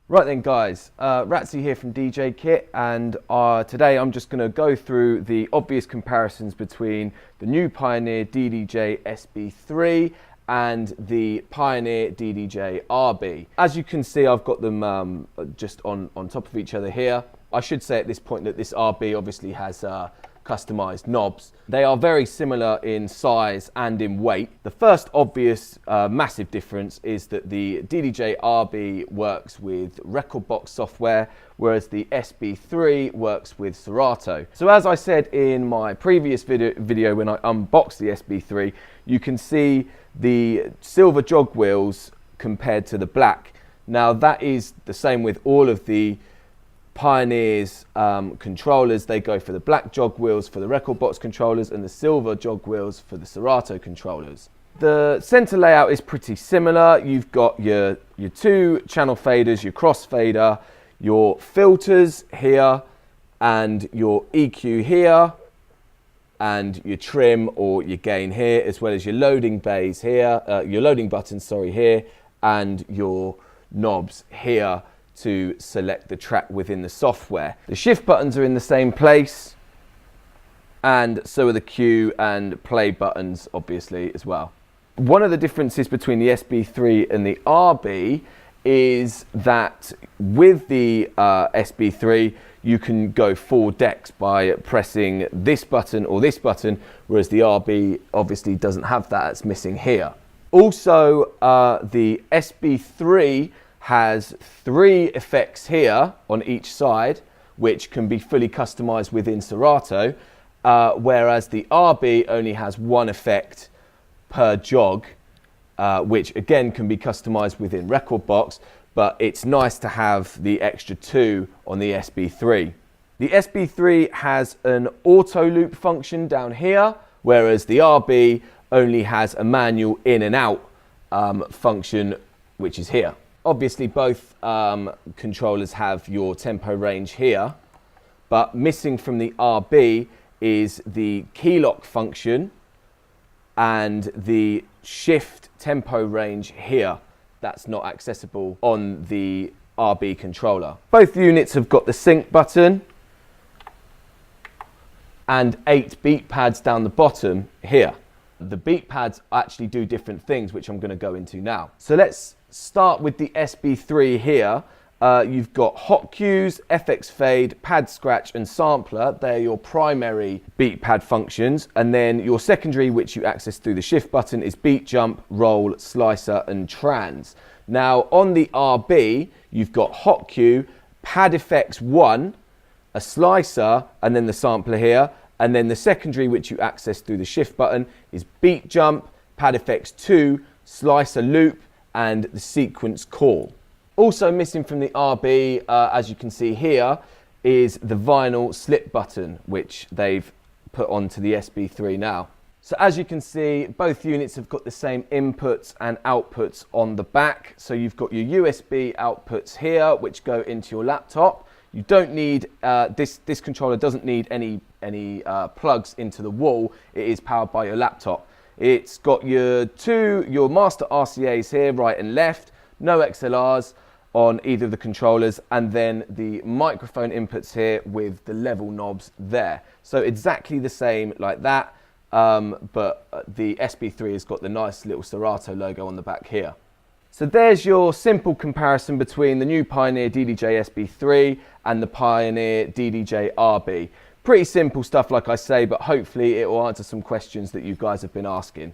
Right then guys, Ratzi here from DJ Kit, and today I'm just going to go through the obvious comparisons between the new Pioneer DDJ-SB3 and the Pioneer DDJ-RB. As you can see, I've got them just on top of each other here. I should say at this point that this RB obviously has customized knobs. They are very similar in size and in weight. The first obvious massive difference is that the DDJ-RB works with rekordbox software, whereas the SB3 works with Serato. So as I said in my previous video when I unboxed the SB3, you can see the silver jog wheels compared to the black. Now that is the same with all of the Pioneer's controllers. They go for the black jog wheels for the rekordbox controllers and the silver jog wheels for the Serato controllers. The center layout is pretty similar. You've got your two channel faders, your crossfader, your filters here, and your EQ here, and your trim or your gain here, as well as your loading bays here, your loading buttons, sorry, here, and your knobs here to select the track within the software. The shift buttons are in the same place, and so are the cue and play buttons obviously as well. One of the differences between the SB3 and the RB is that with the SB3 you can go 4 decks by pressing this button or this button, whereas the RB obviously doesn't have that, it's missing here. Also the SB3 has 3 effects here on each side, which can be fully customized within Serato, whereas the RB only has 1 effect per jog, which again can be customized within rekordbox, but it's nice to have the extra 2 on the SB3. The SB3 has an auto loop function down here, whereas the RB only has a manual in and out function, which is here. Obviously both controllers have your tempo range here, but missing from the RB is the key lock function and the shift tempo range here. That's not accessible on the RB controller. Both units have got the sync button and 8 beat pads down the bottom here. The beat pads actually do different things, which I'm going to go into now. So let's start with the SB3 here. You've got hot cues, FX fade, pad scratch and sampler. They're your primary beat pad functions, and then your secondary, which you access through the shift button, is beat jump, roll, slicer and trans. Now on the RB you've got hot cue, pad effects 1, a slicer and then the sampler here, and then the secondary, which you access through the shift button, is beat jump, pad effects 2, slicer loop and the sequence call. Also missing from the RB, as you can see here, is the vinyl slip button, which they've put onto the SB3 now. So as you can see, both units have got the same inputs and outputs on the back. So you've got your USB outputs here, which go into your laptop. You don't need, this controller doesn't need any plugs into the wall. It is powered by your laptop. It's got your master RCAs here, right and left, no XLRs on either of the controllers, and then the microphone inputs here with the level knobs there. So exactly the same like that, but the SB3 has got the nice little Serato logo on the back here. So there's your simple comparison between the new Pioneer DDJ-SB3 and the Pioneer DDJ-RB. Pretty simple stuff, like I say, but hopefully it will answer some questions that you guys have been asking.